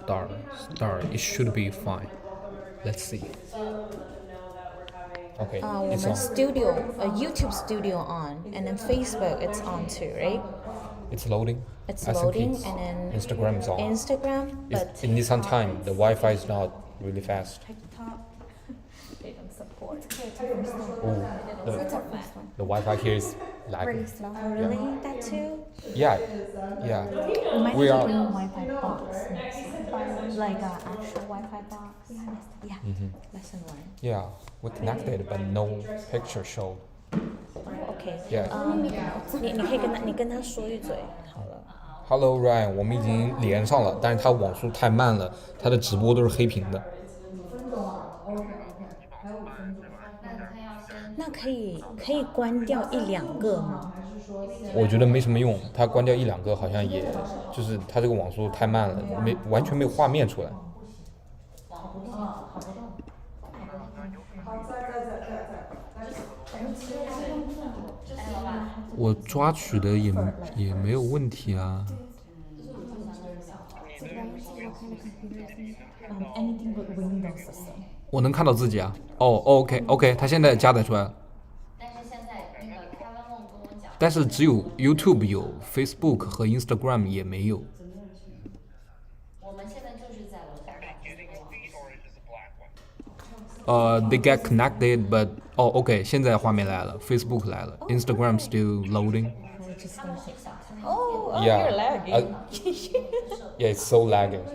start. It should be fine. Let's see. Okay, 我 it's 们 on. studio YouTube studio on, and then Facebook it's on too, right? It's loading. It's I think loading, it's- and then Instagram is on. Instagram, but It needs some time. The Wi-Fi is not really fast. TikTok, they don't support. Oh, the Wi-Fi here is Really lagging. slow. Oh, really? That too? Yeah, yeah. We might We need to are- bring a Wi-Fi box next time. Like an actual Wi-Fi box. Yeah. Mm-hmm. Lesson learned. Yeah, we connected, but no picture showed. OK. Yeah. 你跟他说一嘴好了。Hello Ryan，我们已经连上了，但是它网速太慢了，它的直播都是黑屏的。那可以关掉1-2个吗？我觉得没什么用，它关掉1-2个好像也就是它这个网速太慢了，完全没有画面出来。我抓取的也没有问题啊。Anything but Windows system. 我能看到自己啊。哦，OK，它现在加载出来了。但是只有 YouTube 有 ，Facebook 和 Instagram 也没有。我们现在就是在楼下看这个They 网。get connected, but OK， 现在画面来了 ，Facebook 来了 ，Instagram still loading. Oh, Yeah, you're lagging. Yeah, it's so lagging.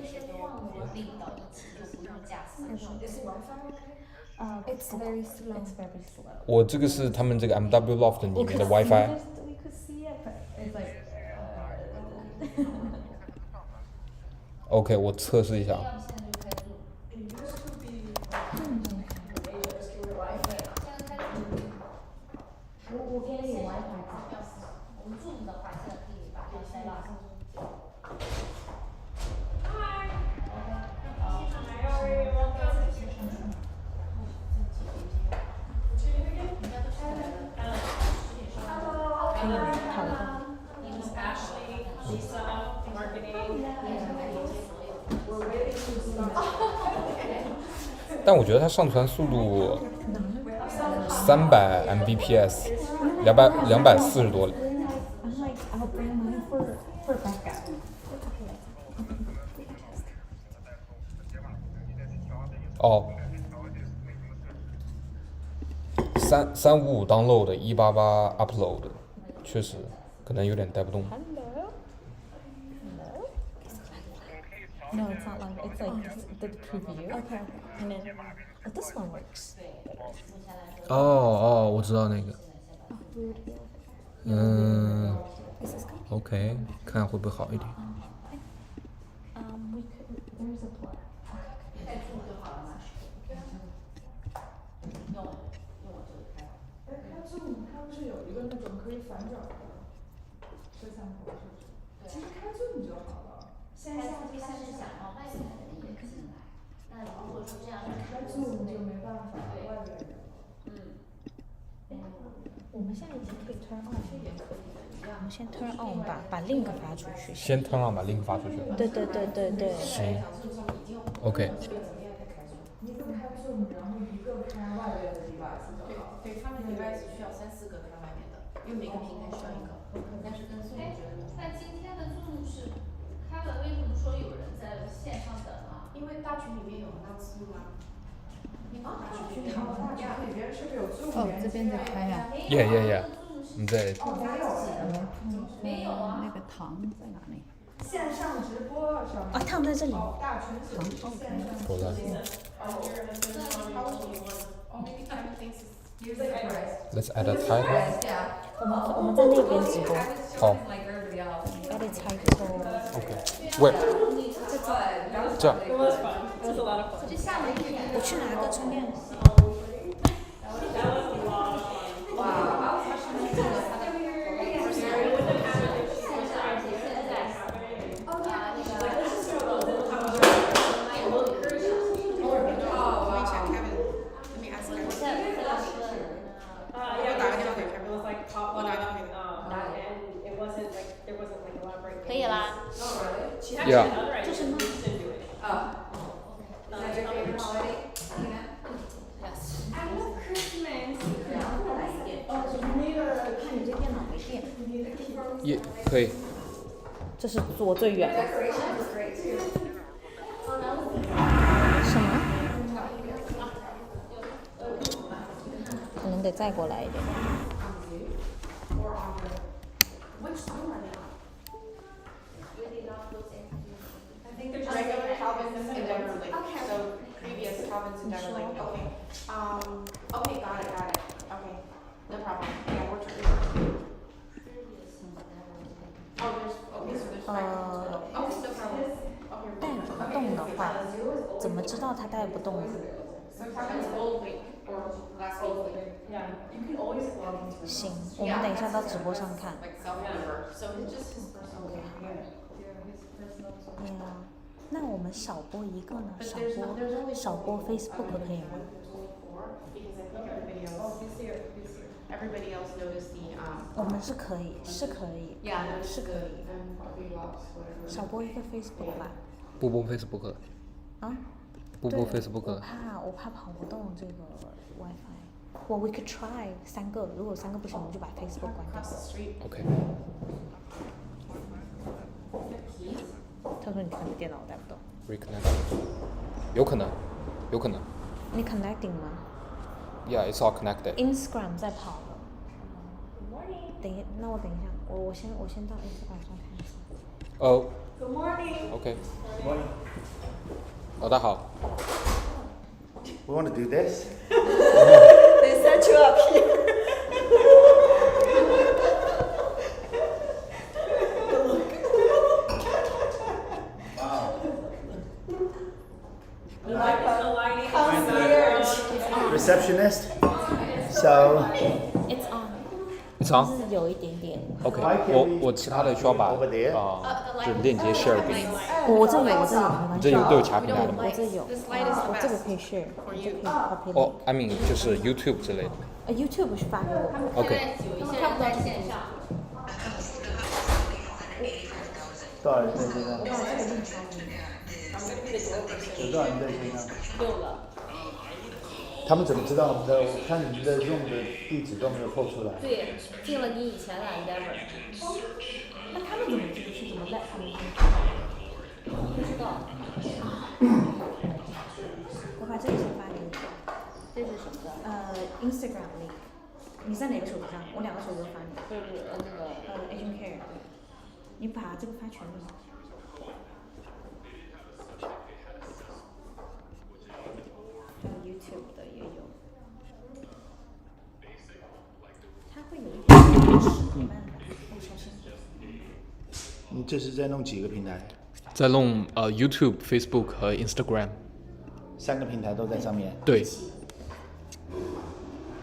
It's very slow. It's very slow. 我这个是他们这个 MW Loft 里面的 WiFi。We could see it, but it's like. OK， 我测试一下。我给你 Wi-Fi 我们 Zoom 的话，现在可以把它塞到。但我觉得它上传速度300 Mbps，240多。I'm like, I'll bring mine for backup. 哦，355 download， 188 upload， 确实可能有点带不动。No, it's not long. It's like the preview. Okay, and then this one works. 我知道那个。OK， 看会不会好一点。We could. There's a plug. 它 Zoom 它不是有一个那种可以反转的摄像头，是不是？其实开 Zoom 就好了，线下就他是想让外面的人也进来。那如果说这样开 Zoom 就没办法，外面人。我们现在已经可以 turn on，也可以。我们先 turn on 把 link 发出去。先 turn on 把 link 发出去。对。行。OK。一个开 Zoom，然后一个开外面的 device 就好。对，他们 device 需要3-4个开外面的，因为每个平台需要一个。但是跟 Zoom 我觉得但今天的 Zoom 是开了，为什么说有人在线上等啊？因为大群里面有 announce Zoom 啊。大群里边是不是有 Zoom 哦，这边在开呀。Yeah，你在。没有啊。那个糖在哪里？线上直播上面。糖在这里。大群属于线上。好的。Let's add a title. 我们在那边直播。好。Edit title. OK。Where？这儿。我去拿个充电。可以啦。Yeah. Is that your favorite holiday? Yes. I love Christmas. 看你这电脑没电。也可以。这是左最远的。 Decoration is great too. 什么？可能得再过来一点。 Which room are they on? I think there's regular Calvin's and Beverly. Okay. So previous Calvin's and Beverly. Okay. Okay, got it. Okay. No problem. Yeah, we're trying. Oh, there's five. Okay, no problem. 带不动的话，怎么知道它带不动呢？ So Calvin's old week or last week. Yeah, you can always log into it. 行，我们等一下到直播上看。 Like self-member. So it's just his personal account. Yeah. 那我们少播一个呢？ But 少 there's 播 not, there's only 少播 Facebook 可以吗？ There's only four because I think everybody Oh, else, he's here. He's here. everybody else noticed the 我们是可以，是可以， yeah, noticed 是可 the 以。 coffee box whatever. 少播一个 Facebook 吧。不播 Facebook，啊？不播对 Facebook 我怕跑不动这个 WiFi。well we could try 3个，如果3个不行，我们就把 Facebook 关掉 Across。the street. OK。他说你看你电脑带不动。 Reconnect。有可能，有可能。你 connecting 吗 Yeah, it's all connected. ？Instagram 在跑了。等一，那我等一下，我先到 Instagram 上看一下。哦。 Good morning. OK。老大好。 We want to do this? They set you up here. Receptionist? So, It's on， It's 但 on。是有一点点。 OK， Why can't 我 we 其他的需要把 over there? 就是链接 share 给你。我这有，没关系。你这有都有其他平台的吗我这有， This light is the 我这个 best 可以 share， for 我就 you. 可以 copy 哦 link。 ，I mean 就是 YouTube 之类的。 YouTube 是发给我。 OK。有一些人在线上，多少人在线上？有多少人在线上？6个。他们怎么知道我们的？我看你们的用的地址都没有扣出来。对，进了你以前的 Endeavor。那他们怎么进去？怎么在他们进去？不知道，我把这个先发给你。这是什么的？Instagram link。你在哪个手机上？我2个手机都发你。就是那个Agent Care。你把这个发全部。还有 YouTube 的也有。它会有一点延迟，没办法，我小心。你这是在弄几个平台在弄YouTube、Facebook 和 Instagram。 ？3个平台都在上面。对。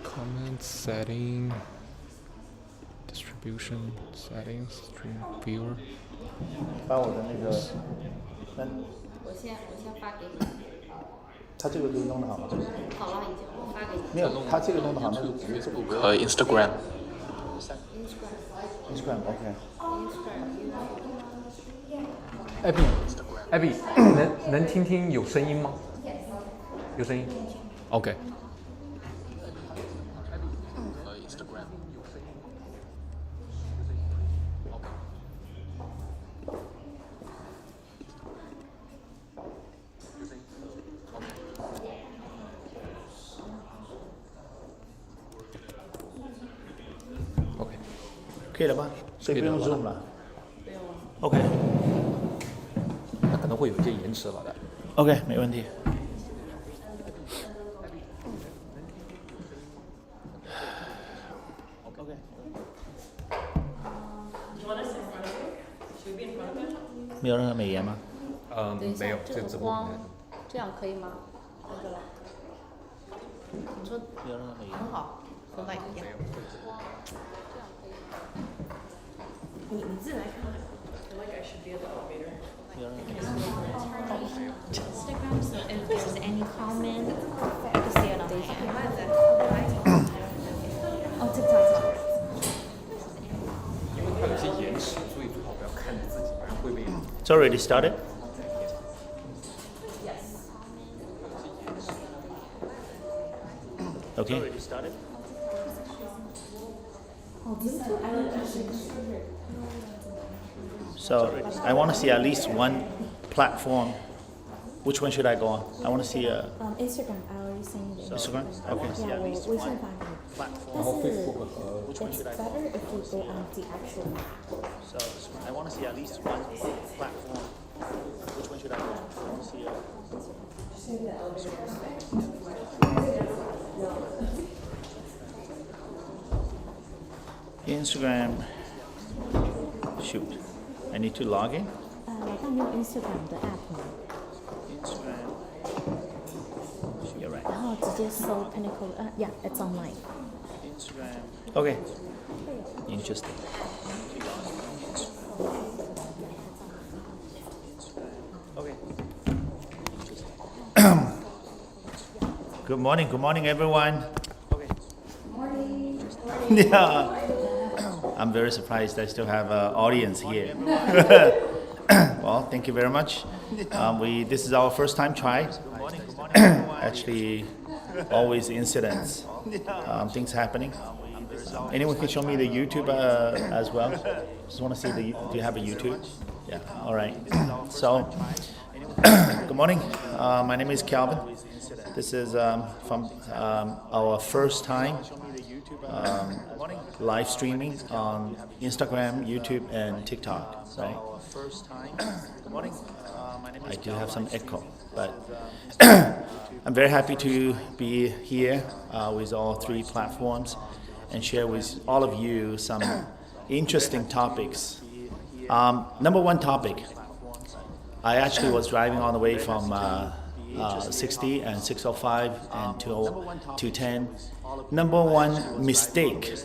Comment setting, distribution settings, stream viewer。把我的那个，那我先发给你，他这个可以弄得好吗？好了已经，我发给你。没有，他这个弄得好，那就 Facebook 和 Instagram。 Instagram OK。 艾比，能听听有声音吗？有声音。OK。OK。可以了吧？所以不用可以的 Zoom 了。不用了。OK。那可能会有一些延迟了的。 OK， 没问题。OK。没有任何美颜吗？没有，这这直播个光，这样可以吗？你说没有任何美颜。很好，和外一样。你自己来看。Instagram, so if there's any comment, I can see it on my end. Oh, TikTok. 因为它有些延迟，所以最好不要看着自己，不然会被。 It's already started. Okay. So I want to see at least one platform. Which one should I go on? I want to see Instagram, I already sent you the Instagram. Okay. Yeah, we can find it. Platform. 然后 Facebook 和 It's better if you go on the actual map. So I want to see at least one platform. Which one should I go on? I want to see Instagram. Shoot. I need to log in. 来看用 Instagram 的 app 吗？ Instagram. You're right. 然后直接搜 Pinnacle，yeah, it's online. Instagram. Okay. Interesting. Okay. Good morning, everyone. Okay. Morning. Yeah. I'm very surprised I still have an audience here. Well, thank you very much. This is our first time try. Actually, always incidents, things happening. Anyone can show me the YouTube as well? Just want to see do you have a YouTube? Yeah, all right. So, good morning. My name is Calvin. This is from our first time live streaming on Instagram, YouTube, and TikTok, right? I do have some echo, but I'm very happy to be here with all three platforms and share with all of you some interesting topics. Number one topic, I actually was driving on the way from 60 and 605 and 210. Number one mistake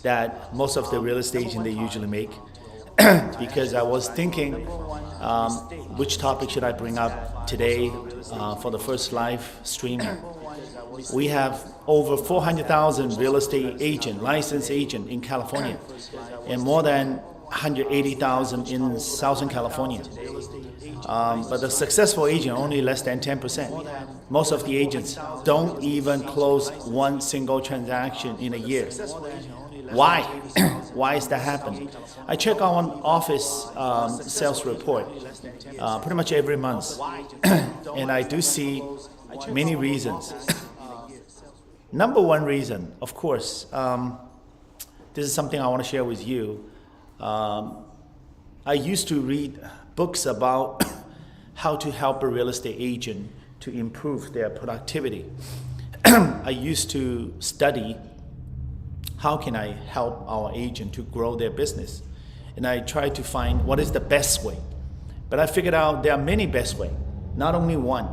that most of the real estate agents they usually make, because I was thinking which topic should I bring up today for the first live streaming. We have over 400,000 real estate agent, licensed agent in California, and more than 180,000 in Southern California. But the successful agent only less than 10%. Most of the agents don't even close one single transaction in a year. Why? Why is that happening? I check on office sales report pretty much every month, and I do see many reasons. Number one reason, of course, this is something I want to share with you. I used to read books about how to help a real estate agent to improve their productivity. I used to study how can I help our agent to grow their business. And I tried to find what is the best way. But I figured out there are many best ways, not only one.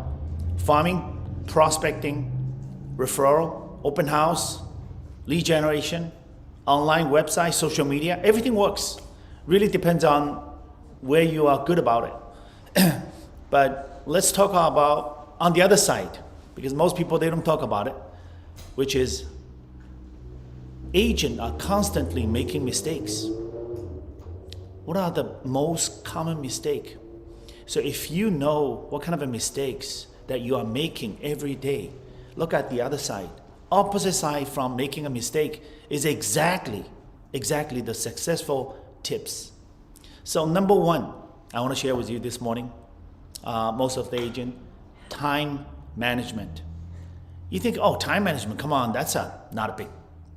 Farming, prospecting, referral, open house, lead generation, online website, social media, everything works. Really depends on where you are good about it. But let's talk about on the other side, because most people, they don't talk about it, which is agents are constantly making mistakes. What are the most common mistakes? So if you know what kind of mistakes that you are making every day, look at the other side. Opposite side from making a mistake is exactly the successful tips. So number one, I want to share with you this morning, most of the agent, time management. You think, oh, time management, come on, that's not a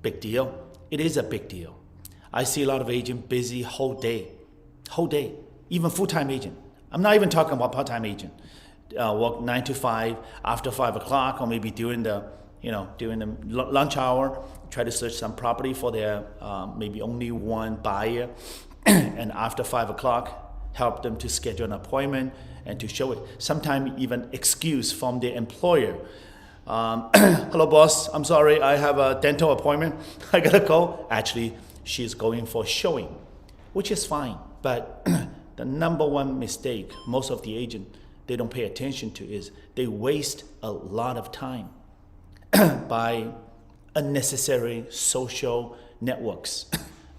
big deal. It is a big deal. I see a lot of agents busy whole day, even full-time agent. I'm not even talking about part-time agent. Work 9 to 5, after 5 o'clock, or maybe during the lunch hour, try to search some property for their maybe only one buyer, and after 5 o'clock, help them to schedule an appointment and to show it. Sometimes even excuse from their employer. Hello boss, I'm sorry, I have a dental appointment, I gotta go. Actually, she's going for showing, which is fine. But the number one mistake most of the agents, they don't pay attention to is they waste a lot of time by unnecessary social networks,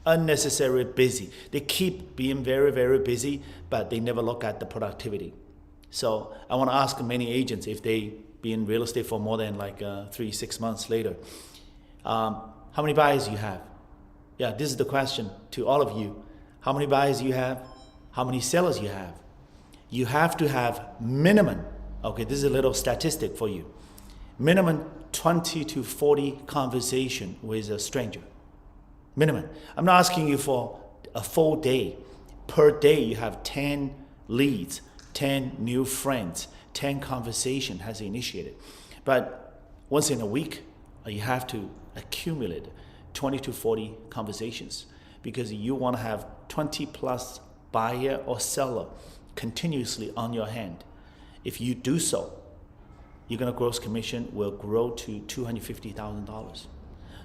unnecessary busy. They keep being very, very busy, but they never look at the productivity. So I want to ask many agents if they be in real estate for more than like 3-6 months later. How many buyers you have? Yeah, this is the question to all of you. How many buyers you have? How many sellers you have? You have to have minimum, okay, this is a little statistic for you, minimum 20 to 40 conversation with a stranger. Minimum. I'm not asking you for a full day. Per day you have 10 leads, 10 new friends, 10 conversation has initiated. But once in a week, you have to accumulate 20 to 40 conversations because you want to have 20 plus buyer or seller continuously on your hand. If you do so, you're going to gross commission will grow to $250,000.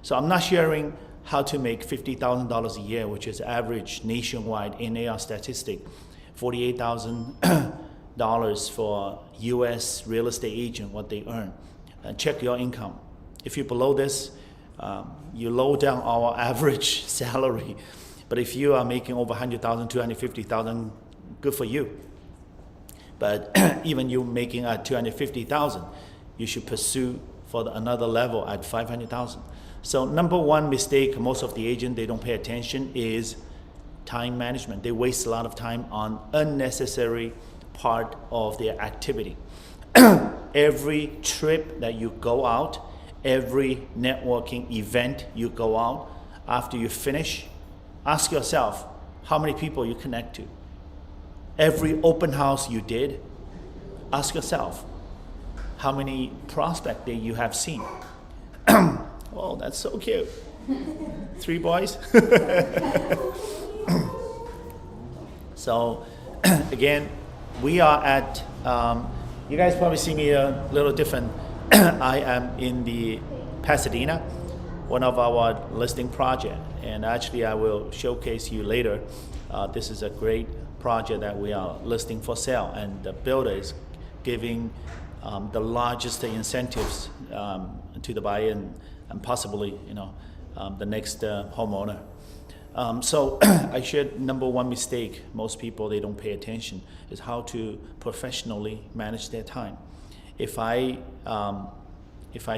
So I'm not sharing how to make $50,000 a year, which is average nationwide NAR statistic, $48,000 for US real estate agent, what they earn. Check your income. If you're below this, you low down our average salary. But if you are making over 100,000, 250,000, good for you. But even you making at 250,000, you should pursue for another level at 500,000. So number one mistake most of the agents, they don't pay attention is time management. They waste a lot of time on unnecessary part of their activity. Every trip that you go out, every networking event you go out, after you finish, ask yourself how many people you connect to. Every open house you did, ask yourself how many prospects that you have seen. Oh, that's so cute. 3 boys. So again, we are at, you guys probably see me a little different. I am in the Pasadena, one of our listing project, and actually I will showcase you later. This is a great project that we are listing for sale, and the builder is giving the largest incentives to the buyer and possibly, you know, the next homeowner. So I shared number one mistake most people, they don't pay attention, is how to professionally manage their time. If I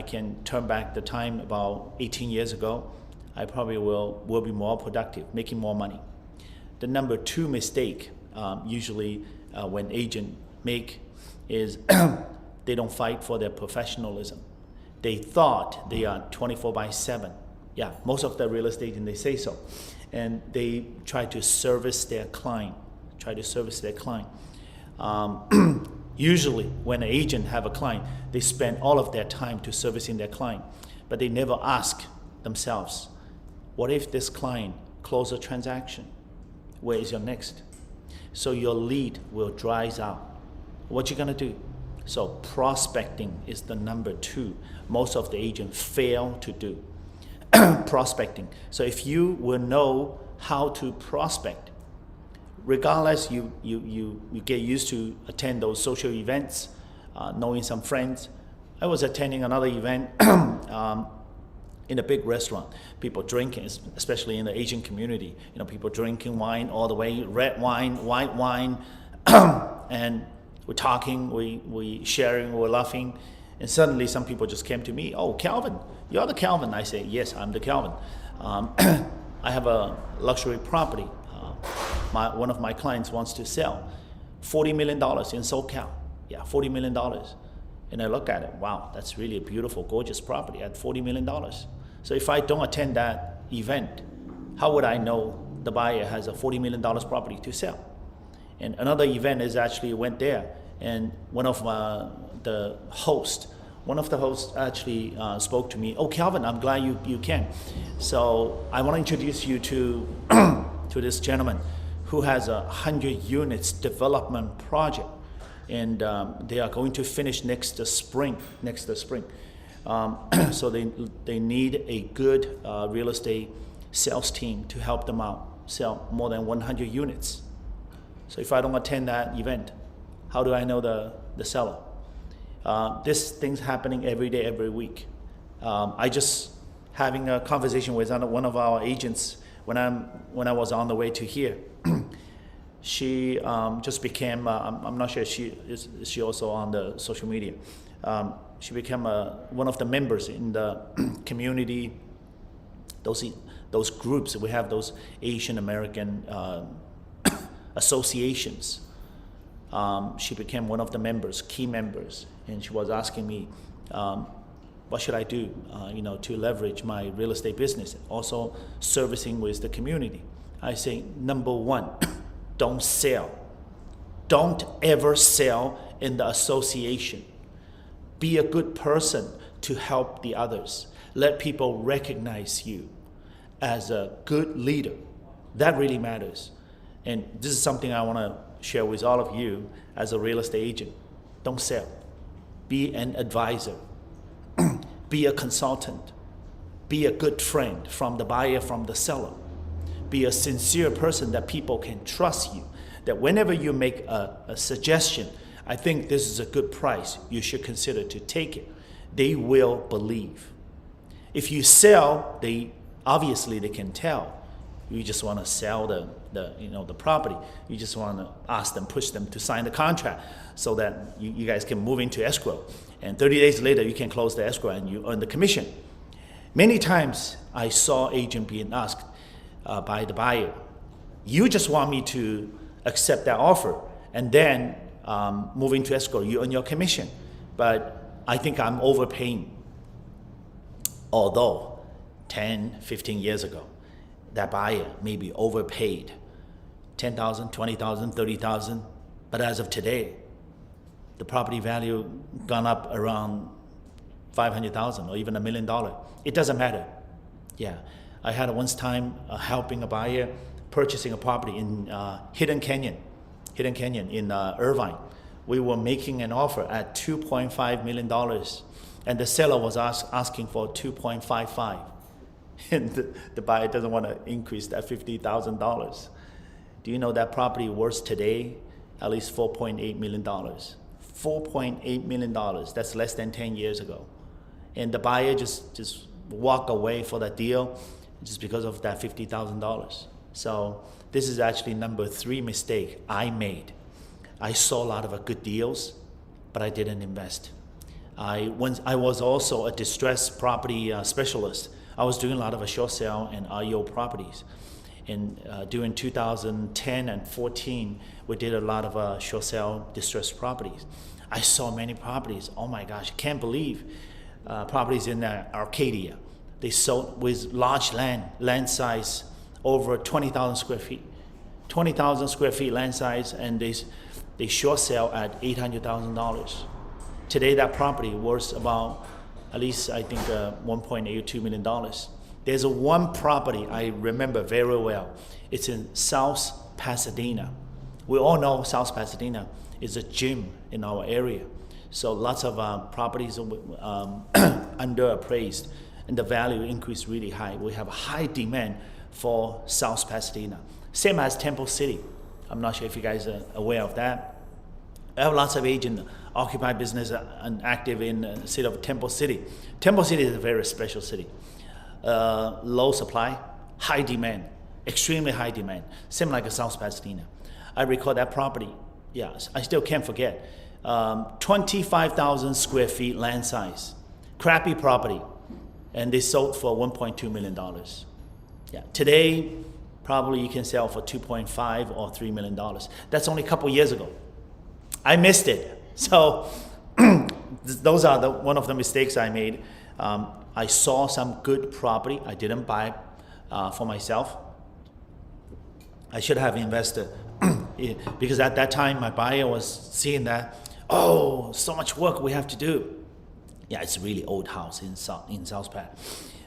can turn back the time about 18 years ago, I probably will be more productive, making more money. The number two mistake usually when agents make is they don't fight for their professionalism. They thought they are 24/7. Yeah, most of the real estate agents, they say so. And they try to service their client, Usually when an agent have a client, they spend all of their time to servicing their client, but they never ask themselves, what if this client close a transaction? Where is your next? So your lead will dry out. What you gonna do? So prospecting is the number two. Most of the agents fail to do. Prospecting. So if you will know how to prospect, regardless you get used to attend those social events, knowing some friends. I was attending another event in a big restaurant. People drinking, especially in the Asian community. You know, people drinking wine all the way, red wine, white wine, and we're talking, we sharing, we're laughing, and suddenly some people just came to me. Oh, Calvin, you're the Calvin. I say, yes, I'm the Calvin. I have a luxury property. One of my clients wants to sell $40 million in SoCal. Yeah, $40 million. And I look at it, wow, that's really a beautiful, gorgeous property at $40 million. So if I don't attend that event, how would I know the buyer has a $40 million property to sell? And another event is actually went there, and one of the hosts actually spoke to me. Oh, Calvin, I'm glad you came. So I want to introduce you to to this gentleman who has a 100 units development project, and they are going to finish next spring. So they need a good real estate sales team to help them out, sell more than 100 units. So if I don't attend that event, how do I know the seller? This thing's happening every day, every week. I just having a conversation with one of our agents when I was on the way to here. She just became, I'm not sure, is she also on the social media? She became one of the members in the community. Those groups, we have those Asian American associations. She became one of the members, key members, and she was asking me, what should I do, to leverage my real estate business, also servicing with the community. I say, number one, don't sell. Don't ever sell in the association. Be a good person to help the others. Let people recognize you as a good leader. That really matters. And this is something I want to share with all of you as a real estate agent. Don't sell. Be an advisor. Be a consultant. Be a good friend from the buyer, from the seller. Be a sincere person that people can trust you. That whenever you make a suggestion, I think this is a good price, you should consider to take it. They will believe. If you sell, obviously they can tell. You just want to sell the property. You just want to ask them, push them to sign the contract so that you guys can move into escrow. And 30 days later, you can close the escrow and you earn the commission. Many times I saw agent being asked by the buyer, you just want me to accept that offer and then move into escrow, you earn your commission. But I think I'm overpaying. Although 10, 15 years ago, that buyer may be overpaid $10,000, $20,000, $30,000, but as of today, the property value gone up around $500,000 or even $1 million. It doesn't matter. Yeah, I had once time helping a buyer purchasing a property in Hidden Canyon in Irvine. We were making an offer at $2.5 million, and the seller was asking for $2.55. And the buyer doesn't want to increase that $50,000. Do you know that property worth today at least $4.8 million? $4.8 million. That's less than 10 years ago. And the buyer just walk away for that deal just because of that $50,000. So this is actually number 3 mistake I made. I saw a lot of good deals, but I didn't invest. I was also a distressed property specialist. I was doing a lot of short sale and REO properties. And during 2010 and 14, we did a lot of short sale distressed properties. I saw many properties. Oh my gosh, I can't believe properties in Arcadia. They sold with large land size over 20,000 square feet. 20,000 square feet land size, and they short sale at $800,000. Today that property worth about at least I think $1.82 million. There's one property I remember very well. It's in South Pasadena. We all know South Pasadena is a gym in our area. So lots of properties underappraised, and the value increased really high. We have high demand for South Pasadena. Same as Temple City. I'm not sure if you guys are aware of that. I have lots of agents occupy business and active in the city of Temple City. Temple City is a very special city. Low supply, high demand, extremely high demand. Same like South Pasadena. I recall that property. Yes, I still can't forget. 25,000 square feet land size, crappy property, and they sold for $1.2 million. Yeah, today probably you can sell for $2.5 or $3 million. That's only a couple years ago. I missed it. So those are one of the mistakes I made. I saw some good property. I didn't buy for myself. I should have invested because at that time my buyer was seeing that, oh, so much work we have to do. Yeah, it's a really old house in South Pat.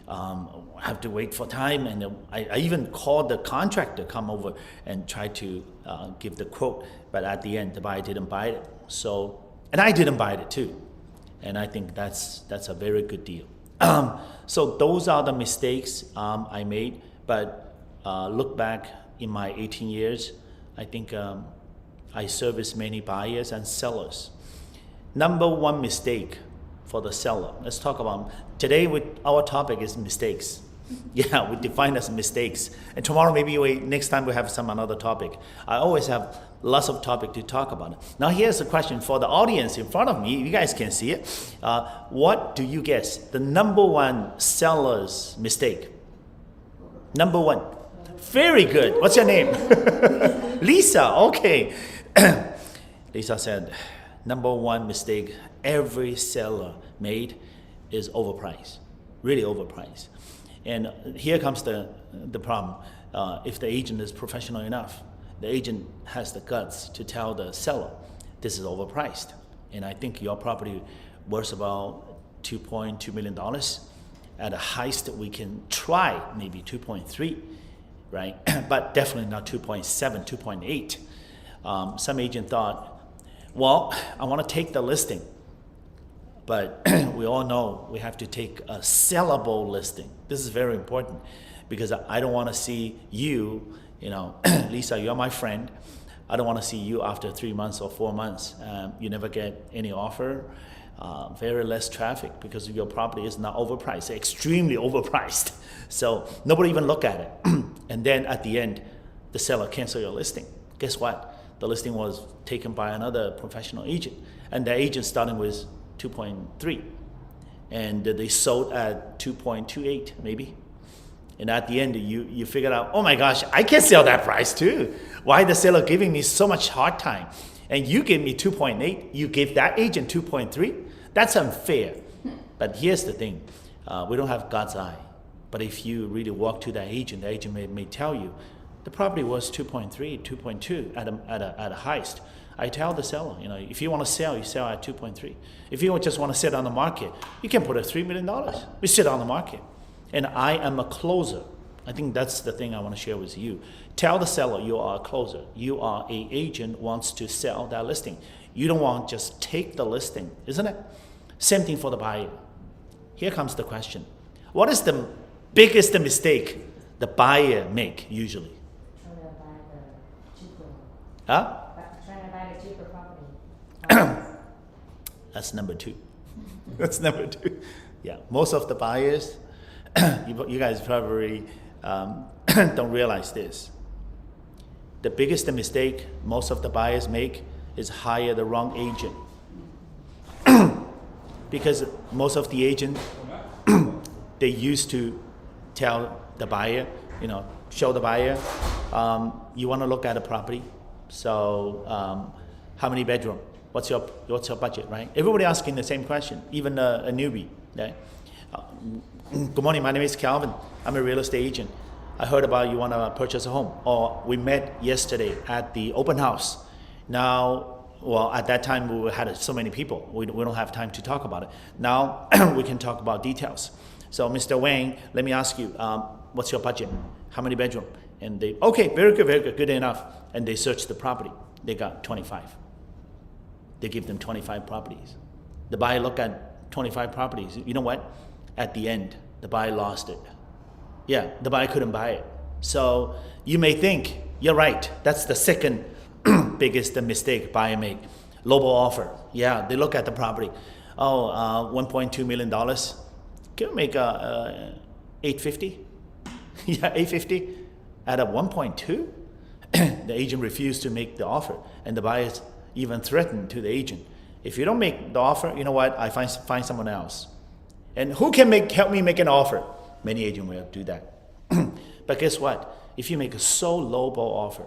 I have to wait for time, and I even called the contractor to come over and try to give the quote, but at the end the buyer didn't buy it. So, and I didn't buy it too, and I think that's a very good deal. So those are the mistakes I made, but look back in my 18 years, I think I serviced many buyers and sellers. Number one mistake for the seller. Let's talk about today. Our topic is mistakes. Yeah, we define as mistakes. And tomorrow, next time we have some another topic. I always have lots of topic to talk about. Now here's a question for the audience in front of me. You guys can see it. What do you guess? The number one seller's mistake. Number one. Very good. What's your name? Lisa. Okay. Lisa said, number one mistake every seller made is overpriced. Really overpriced. And here comes the problem. If the agent is professional enough, the agent has the guts to tell the seller, this is overpriced. And I think your property worth about $2.2 million. At a highest, we can try maybe 2.3, right? But definitely not 2.7, 2.8. Some agent thought, well, I want to take the listing. But we all know we have to take a sellable listing. This is very important because I don't want to see you, Lisa, you're my friend. I don't want to see you after 3 months or 4 months. You never get any offer, very less traffic because your property is not overpriced, extremely overpriced. So nobody even look at it. And then at the end, the seller cancel your listing. Guess what? The listing was taken by another professional agent. And the agent starting with 2.3, and they sold at 2.28 maybe. And at the end, you figured out, oh my gosh, I can sell that price too. Why the seller giving me so much hard time? And you give me 2.8, you give that agent 2.3? That's unfair. But here's the thing, we don't have God's eye. But if you really walk to that agent, the agent may tell you, the property was 2.3, 2.2 at a highest. I tell the seller, if you want to sell, you sell at 2.3. If you just want to sit on the market, you can put a $3 million. We sit on the market. And I am a closer. I think that's the thing I want to share with you. Tell the seller you are a closer. You are an agent wants to sell that listing. You don't want to just take the listing, isn't it? Same thing for the buyer. Here comes the question. What is the biggest mistake the buyer make usually? Trying to buy the cheaper. Huh? Trying to buy the cheaper property. That's number two. That's number two. Yeah, most of the buyers, you guys probably don't realize this. The biggest mistake most of the buyers make is hire the wrong agent. Because most of the agent, they used to tell the buyer, show the buyer, you want to look at a property. So how many bedroom? What's your budget, right? Everybody asking the same question, even a newbie. Right? Good morning, my name is Calvin. I'm a real estate agent. I heard about you want to purchase a home. Or we met yesterday at the open house. Now, well, at that time we had so many people. We don't have time to talk about it. Now we can talk about details. So Mr. Wang, let me ask you, what's your budget? How many bedroom? And they, okay, very good, good enough. And they searched the property. They got 25. They give them 25 properties. The buyer looked at 25 properties. You know what? At the end, the buyer lost it. Yeah, the buyer couldn't buy it. So you may think, you're right, that's the second biggest mistake buyer make. Lowball offer. Yeah, they look at the property. Oh, $1.2 million. Can we make $850? Yeah, $850 at a 1.2? The agent refused to make the offer, and the buyers even threatened to the agent, if you don't make the offer, you know what, I find someone else. And who can help me make an offer? Many agents will do that. But guess what? If you make a so lowball offer,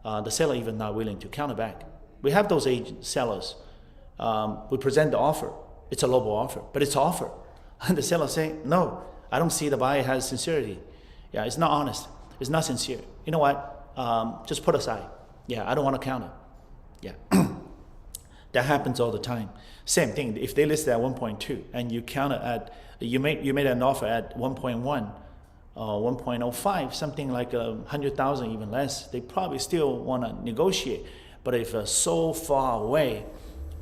the seller even not willing to counter back. We have those sellers. We present the offer. It's a lowball offer, but it's offer. And the seller say, no, I don't see the buyer has sincerity. Yeah, it's not honest. It's not sincere. You know what? Just put aside. Yeah, I don't want to counter. Yeah. That happens all the time. Same thing. If they list at 1.2 and you counter at, you made an offer at 1.1 or 1.05, something like 100,000 even less, they probably still want to negotiate. But if so far away,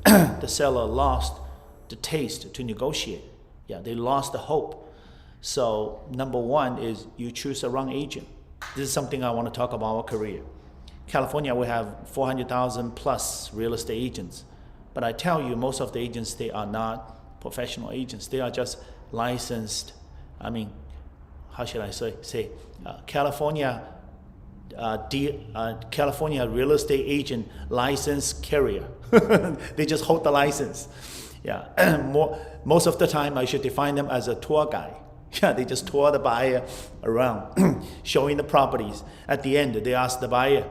the seller lost the taste to negotiate. Yeah, they lost the hope. So number one is you choose the wrong agent. This is something I want to talk about our career. California, we have 400,000 plus real estate agents. But I tell you, most of the agents, they are not professional agents. They are just licensed, how should I say California California real estate agent license carrier. They just hold the license. Yeah, most of the time I should define them as a tour guide. Yeah, they just tour the buyer around, showing the properties. At the end, they ask the buyer,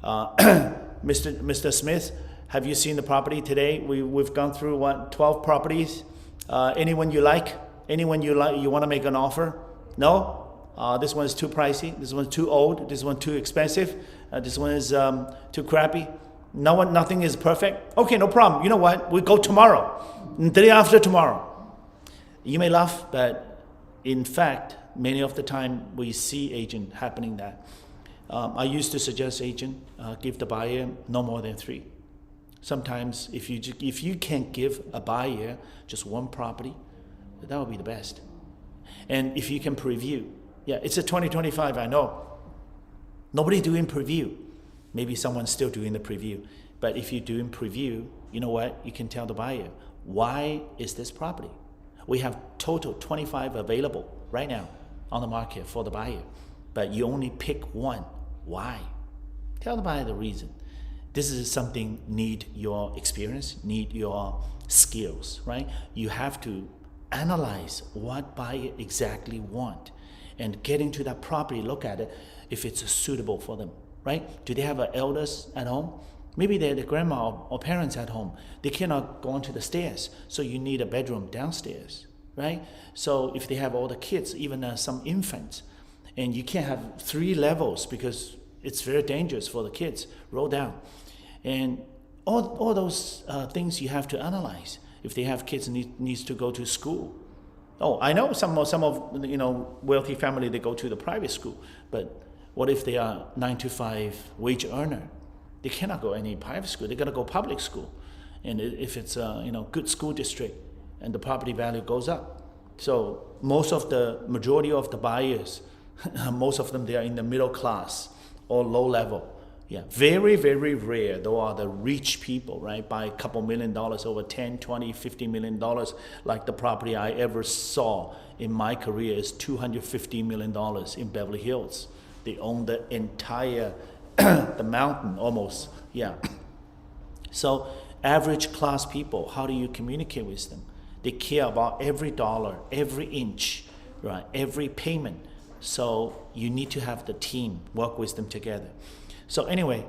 Mr. Smith, have you seen the property today? We've gone through 12 properties. Anyone you like? Anyone you like? You want to make an offer? No? This one is too pricey. This one's too old. This one too expensive. This one is too crappy. Nothing is perfect. Okay, no problem. You know what? We go tomorrow. The day after tomorrow. You may laugh, but in fact, many of the time we see agent happening that. I used to suggest agent give the buyer no more than 3. Sometimes if you can give a buyer just 1 property, that would be the best. And if you can preview, yeah, it's a 2025, I know. Nobody doing preview. Maybe someone's still doing the preview. But if you're doing preview, you know what? You can tell the buyer, why is this property? We have total 25 available right now on the market for the buyer, but you only pick 1. Why? Tell the buyer the reason. This is something need your experience, need your skills, right? You have to analyze what buyer exactly want and get into that property, look at it, if it's suitable for them, right? Do they have elders at home? Maybe they're the grandma or parents at home. They cannot go onto the stairs, so you need a bedroom downstairs, right? So if they have all the kids, even some infants, and you can't have 3 levels because it's very dangerous for the kids, roll down. And all those things you have to analyze. If they have kids needs to go to school. Oh, I know some of wealthy family, they go to the private school, but what if they are 9 to 5 wage earner? They cannot go any private school. They gotta go public school. And if it's a good school district, and the property value goes up. So majority of the buyers, most of them, they are in the middle class or low level. Yeah, very, very rare. Those are the rich people, right? Buy a couple $1 million, over 10, 20, $50 million. Like the property I ever saw in my career is $250 million in Beverly Hills. They own the entire, the mountain almost, yeah. So average class people, how do you communicate with them? They care about every dollar, every inch, right? Every payment. So you need to have the team work with them together. So anyway,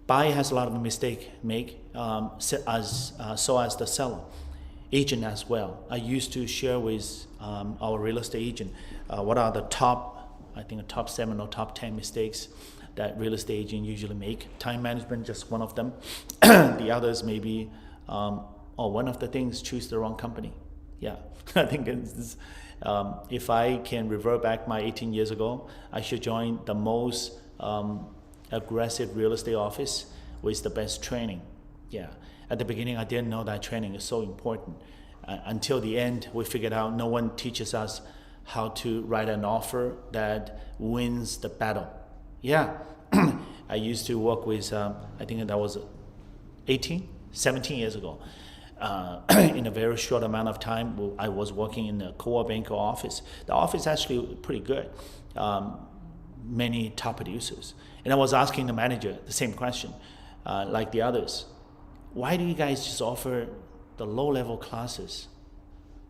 buyer has a lot of mistake make, so as the seller, agent as well. I used to share with our real estate agent what are the top 7 or top 10 mistakes that real estate agent usually make. Time management, just one of them. The others maybe, one of the things, choose the wrong company. Yeah, I think it's, if I can revert back my 18 years ago, I should join the most aggressive real estate office with the best training. Yeah, at the beginning I didn't know that training is so important. Until the end, we figured out no one teaches us how to write an offer that wins the battle. Yeah, I used to work with, I think that was 17 years ago. In a very short amount of time, I was working in the co-op banker office. The office actually pretty good. Many top producers. And I was asking the manager the same question, like the others. Why do you guys just offer the low-level classes?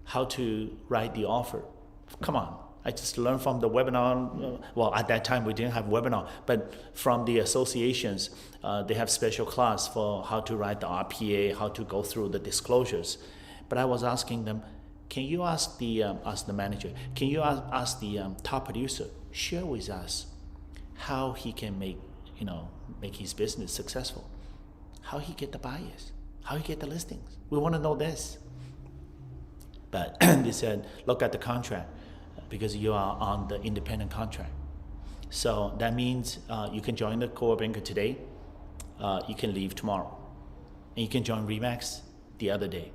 How to write the offer? Come on. I just learned from the webinar. Well, at that time we didn't have webinar, but from the associations, they have special class for how to write the RPA, how to go through the disclosures. But I was asking them, can you ask the manager, can you ask the top producer, share with us how he can make his business successful, how he get the buyers, how he get the listings. We want to know this. But they said, look at the contract, because you are on the independent contract. So that means you can join the co-op banker today, you can leave tomorrow, and you can join RE/MAX the other day.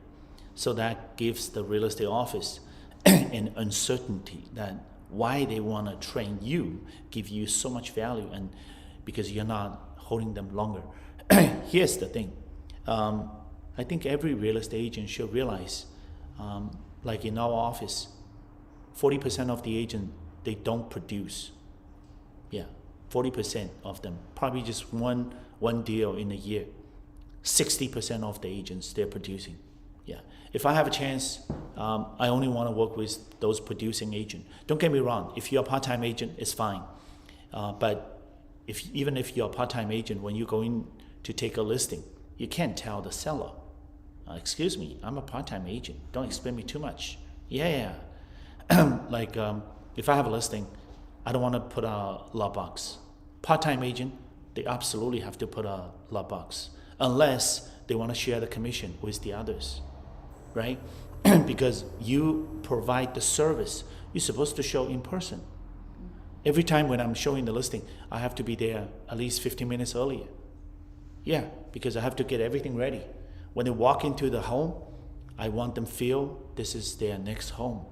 So that gives the real estate office an uncertainty that why they want to train you, give you so much value, and because you're not holding them longer. Here's the thing. I think every real estate agent should realize, like in our office, 40% of the agent, they don't produce. Yeah, 40% of them, probably just one deal in a year. 60% of the agents, they're producing. Yeah, if I have a chance, I only want to work with those producing agents. Don't get me wrong, if you're a part-time agent, it's fine. But even if you're a part-time agent, when you go in to take a listing, you can't tell the seller, excuse me, I'm a part-time agent, don't expect me too much. Yeah. Like if I have a listing, I don't want to put a lockbox. Part-time agent, they absolutely have to put a lockbox unless they want to share the commission with the others, right? Because you provide the service, you're supposed to show in person. Every time when I'm showing the listing, I have to be there at least 15 minutes earlier. Yeah, because I have to get everything ready. When they walk into the home, I want them feel this is their next home.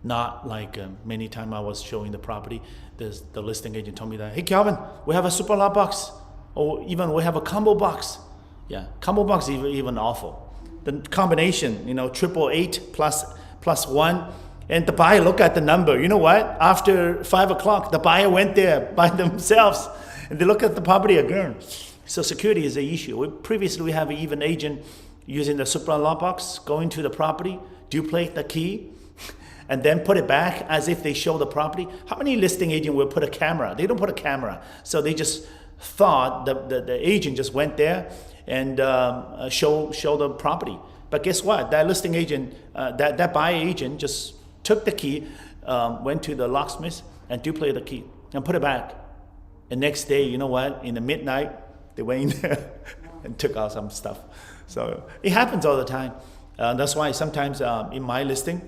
Not like many times I was showing the property, the listing agent told me that, hey Calvin, we have a super lot box, or even we have a combo box. Yeah, combo box is even awful. The combination, 888 plus 1, and the buyer look at the number. You know what? After 5 o'clock, the buyer went there by themselves, and they look at the property again. So security is an issue. Previously, we have even agent using the super lockbox, going to the property, duplicate the key, and then put it back as if they show the property. How many listing agent will put a camera? They don't put a camera. So they just thought the agent just went there and show the property. But guess what? That listing agent, that buyer agent just took the key, went to the locksmith and duplicated the key and put it back. And next day, you know what? In the midnight, they went in there and took out some stuff. So it happens all the time. That's why sometimes in my listing,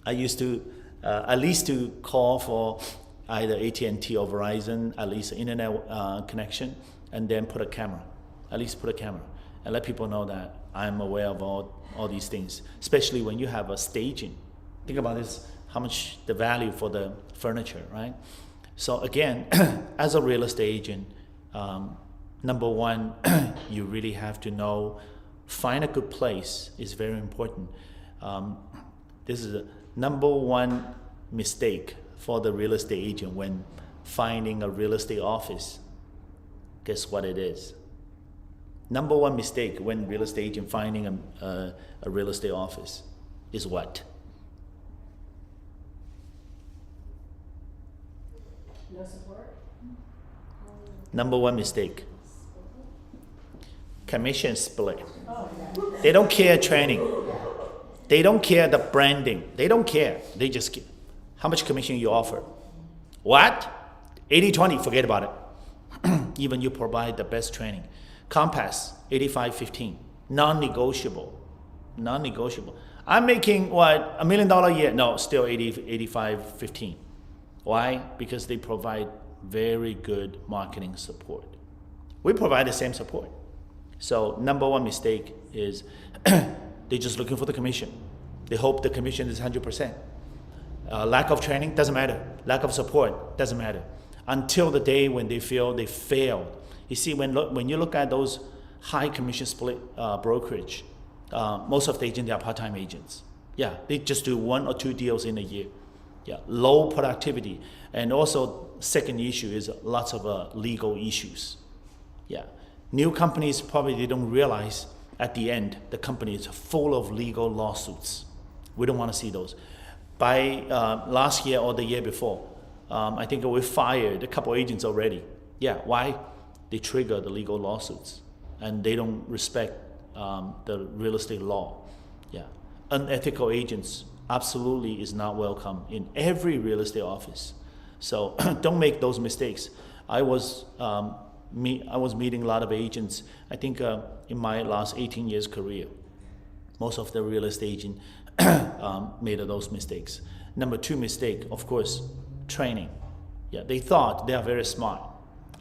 I used to at least to call for either AT&T or Verizon, at least internet connection, and then put a camera. At least put a camera and let people know that I'm aware of all these things, especially when you have a staging. Think about this, how much the value for the furniture, right? So again, as a real estate agent, number one, you really have to know, find a good place is very important. This is a number one mistake for the real estate agent when finding a real estate office. Guess what it is? Number one mistake when real estate agent finding a real estate office is what? No support? Number one mistake. Commission split. They don't care training. They don't care the branding. They don't care. They just give. How much commission you offer? What? 80-20, forget about it. Even you provide the best training. Compass, 85-15, non-negotiable. Non-negotiable. I'm making what, $1 million a year? No, still 85-15. Why? Because they provide very good marketing support. We provide the same support. So number one mistake is they're just looking for the commission. They hope the commission is 100%. Lack of training doesn't matter. Lack of support doesn't matter. Until the day when they feel they failed. You see, when you look at those high commission split brokerage, most of the agents, they are part-time agents. Yeah, they just do 1 or 2 deals in a year. Yeah, low productivity. And also, second issue is lots of legal issues. Yeah, new companies probably they don't realize at the end the company is full of legal lawsuits. We don't want to see those. By last year or the year before, I think we fired a couple agents already. Yeah, why? They trigger the legal lawsuits and they don't respect the real estate law. Yeah, unethical agents absolutely is not welcome in every real estate office. So don't make those mistakes. I was meeting a lot of agents. I think in my last 18 years career, most of the real estate agents made those mistakes. Number 2 mistake, of course, training. Yeah, they thought they are very smart.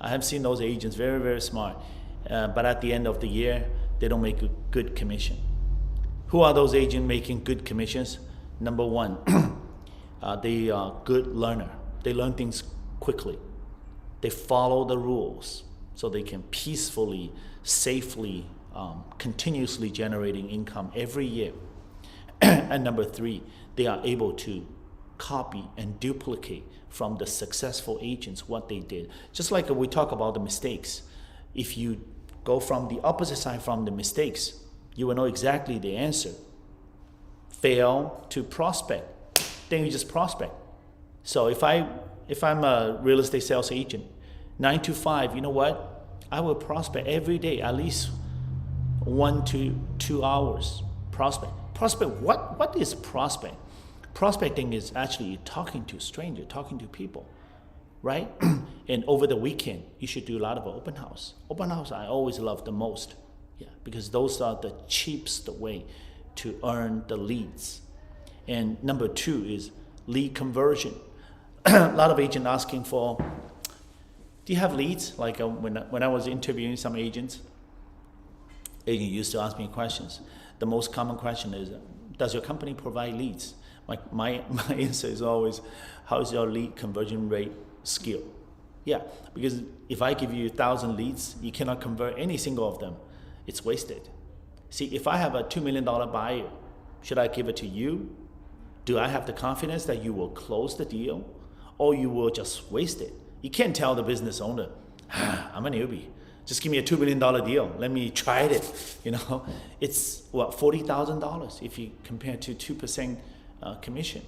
I have seen those agents very, very smart, but at the end of the year, they don't make a good commission. Who are those agents making good commissions? Number 1, they are good learner. They learn things quickly. They follow the rules so they can peacefully, safely, continuously generating income every year. And number 3, they are able to copy and duplicate from the successful agents what they did. Just like we talk about the mistakes. If you go from the opposite side from the mistakes, you will know exactly the answer. Fail to prospect, then you just prospect. So if I'm a real estate sales agent, 9 to 5, you know what? I will prospect every day, at least 1 to 2 hours. Prospect. What is prospect? Prospecting is actually talking to strangers, talking to people, right? And over the weekend, you should do a lot of open house. Open house I always love the most, yeah, because those are the cheapest way to earn the leads. And number 2 is lead conversion. A lot of agents asking for, do you have leads? Like when I was interviewing some agents used to ask me questions. The most common question is, does your company provide leads? My answer is always, how is your lead conversion rate skill? Yeah, because if I give you 1,000 leads, you cannot convert any single of them. It's wasted. See, if I have a $2 million buyer, should I give it to you? Do I have the confidence that you will close the deal, or you will just waste it? You can't tell the business owner, I'm a newbie. Just give me a $2 million deal. Let me try it. You know, it's what, $40,000 if you compare to 2% commission.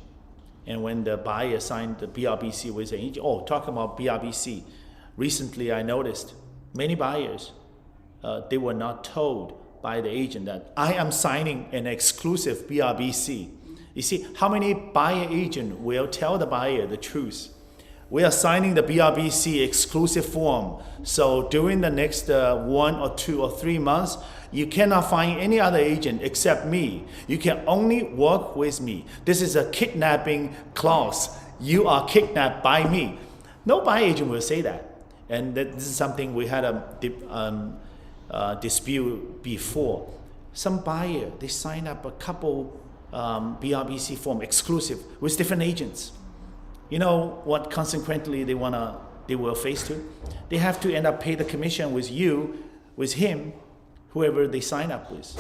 And when the buyer signed the BRBC with an agent, talking about BRBC, recently I noticed many buyers, they were not told by the agent that I am signing an exclusive BRBC. You see, how many buyer agent will tell the buyer the truth? We are signing the BRBC exclusive form. So during the next 1 or 2 or 3 months, you cannot find any other agent except me. You can only work with me. This is a kidnapping clause. You are kidnapped by me. No buyer agent will say that. And this is something we had a dispute before. Some buyer, they sign up a couple BRBC form exclusive with different agents. You know what consequently they will face to? They have to end up pay the commission with you, with him, whoever they sign up with.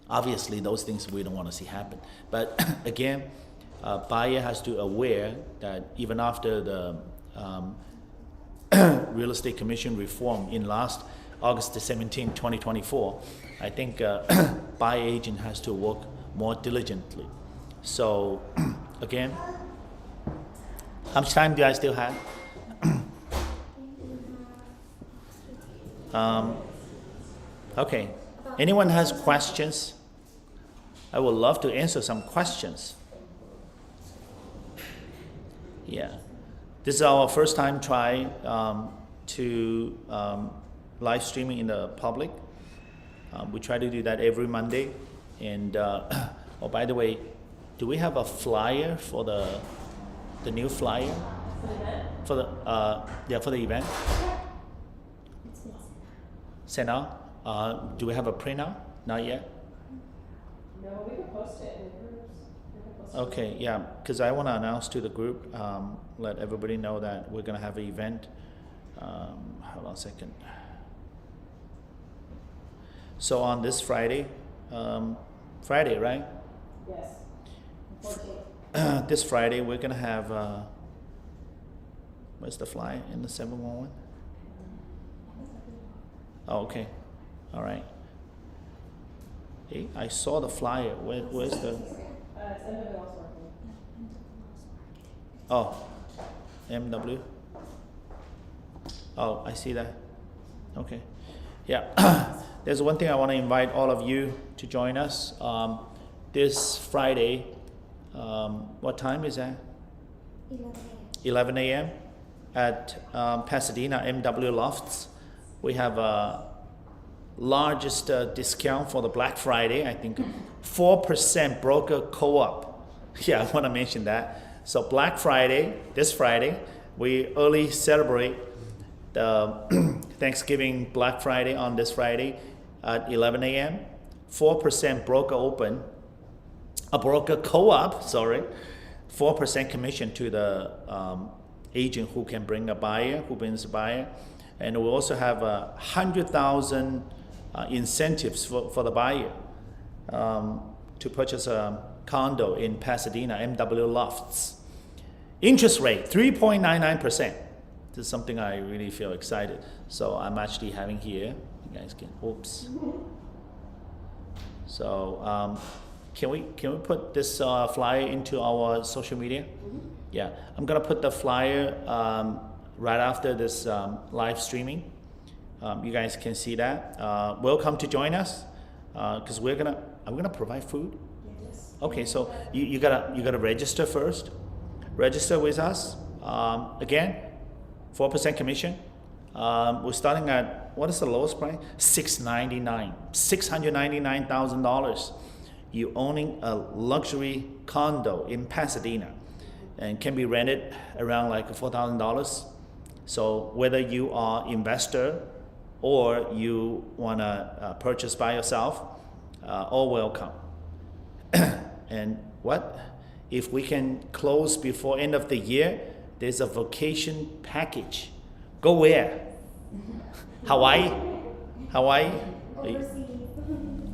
Obviously, those things we don't want to see happen. But again, buyer has to aware that even after the real estate commission reform in last August 17, 2024, I think buyer agent has to work more diligently. So again, how much time do I still have? Okay. Anyone has questions? I would love to answer some questions. Yeah. This is our first time try to live streaming in the public. We try to do that every Monday. And by the way, do we have a flyer for the new flyer? For the event? For the event? Sent out? Do we have a printout? Not yet? No, we can post it in the groups. We can post it. Okay, yeah, because I want to announce to the group, let everybody know that we're going to have an event. Hold on a second. So on this Friday, Friday, right? Yes. 14th. This Friday, we're going to have, where's the flyer in the 711? Oh, okay. All right. Hey, I saw the flyer. Where's the? It's MW Lost Marketing. Oh, MW. Oh, I see that. Okay. Yeah. There's one thing I want to invite all of you to join us. This Friday, what time is that? 11 a.m. at Pasadena MW Lofts. We have a largest discount for the Black Friday. I think 4% broker co-op. Yeah, I want to mention that. So Black Friday, this Friday, we early celebrate the Thanksgiving Black Friday on this Friday at 11 a.m. 4% broker open, a broker co-op, 4% commission to the agent who can bring a buyer, who brings a buyer. And we also have 100,000 incentives for the buyer. to purchase a condo in Pasadena, MW Lofts. Interest rate 3.99%. This is something I really feel excited. So I'm actually having here. You guys can. Oops. So can we put this flyer into our social media? Yeah, I'm gonna put the flyer right after this live streaming. You guys can see that. Welcome to join us, because I'm gonna provide food. Yes. Okay, so you gotta register first. Register with us. Again, 4% commission. We're starting at, what is the lowest price? $699,000. You owning a luxury condo in Pasadena, and can be rented around like $4,000. So whether you are investor or you wanna purchase by yourself, all welcome. And what? If we can close before end of the year, there's a vacation package. Go where? Hawaii? Hawaii?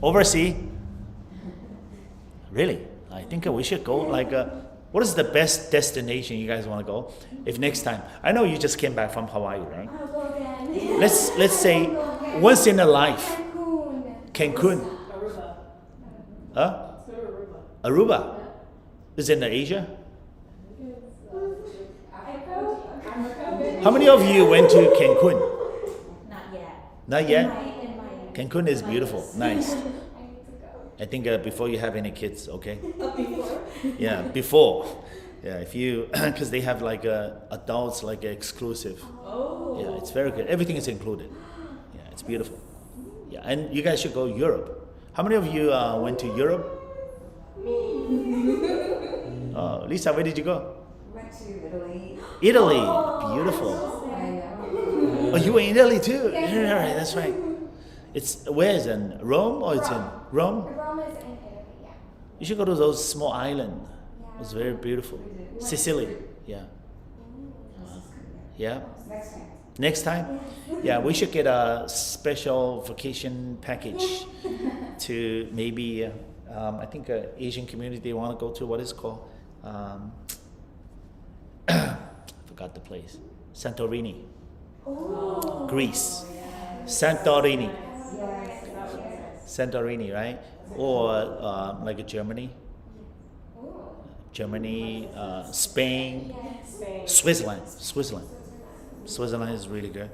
Overseas? Really? I think we should go like what is the best destination you guys want to go? If next time, I know you just came back from Hawaii, right? I'll go again. Let's say once in a life. Cancun. Aruba. Huh? Let's go to Aruba. Aruba. Is it in Asia? How many of you went to Cancun? Not yet. Not yet? In my Cancun is beautiful. Nice. I need to go. I think before you have any kids, okay? Before? Yeah, before. Yeah, if you, because they have like adults like exclusive. Oh. Yeah, it's very good. Everything is included. Yeah, it's beautiful. Yeah, and you guys should go Europe. How many of you went to Europe? Lisa, where did you go? Went to Italy. Italy, beautiful. Oh, you were in Italy too? Yes. Yeah, right, that's right. It's, where is it? In Rome or it's in Rome? Rome is in Italy, yeah. You should go to those small islands. Yeah. It's very beautiful. Sicily, yeah. Yeah. Next time. Next time? Yeah, we should get a special vacation package to maybe, I think Asian community want to go to, what is it called? Forgot the place. Santorini. Oh. Greece. Santorini. Santorini, right? Or like Germany. Germany, Spain, Switzerland. Switzerland is really good.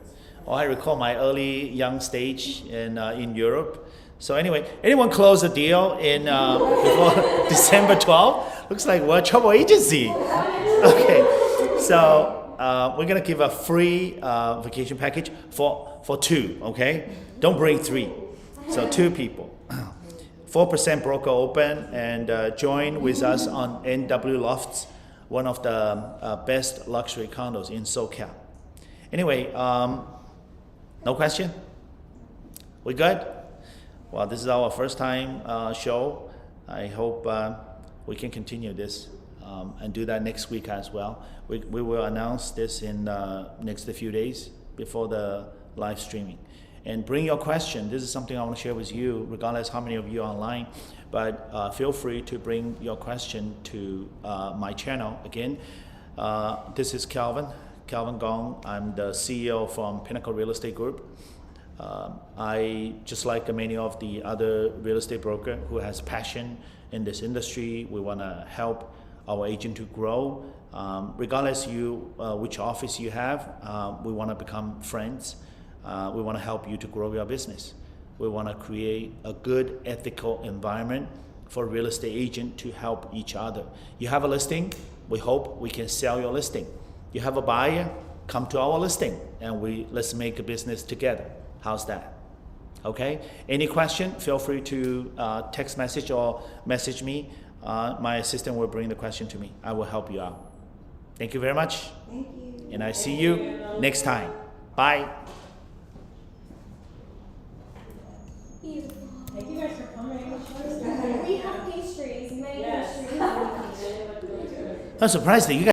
Oh, I recall my early young stage in Europe. So anyway, anyone close a deal in before December 12th? Looks like we're a travel agency. Okay, so we're gonna give a free vacation package for two. Okay, don't bring three. So 2 people. 4% broker open, and join with us on NW Lofts, one of the best luxury condos in SoCal. Anyway, no question? We good? Well, this is our first time show. I hope we can continue this and do that next week as well. We will announce this in next few days before the live streaming. And bring your question. This is something I want to share with you, regardless how many of you are online. But feel free to bring your question to my channel. Again, this is Calvin Gong. I'm the CEO from Pinnacle Real Estate Group. I, just like many of the other real estate broker who has passion in this industry, we want to help our agent to grow. Regardless which office you have, we want to become friends. We want to help you to grow your business. We want to create a good ethical environment for real estate agent to help each other. You have a listing, we hope we can sell your listing. You have a buyer, come to our listing and let's make a business together. How's that? Okay, any question, feel free to text message or message me. My assistant will bring the question to me. I will help you out. Thank you very much. Thank you. And I see you next time. Bye. Beautiful. Thank you guys for coming. We have pastries, many Yes. pastries. I'm surprised that you guys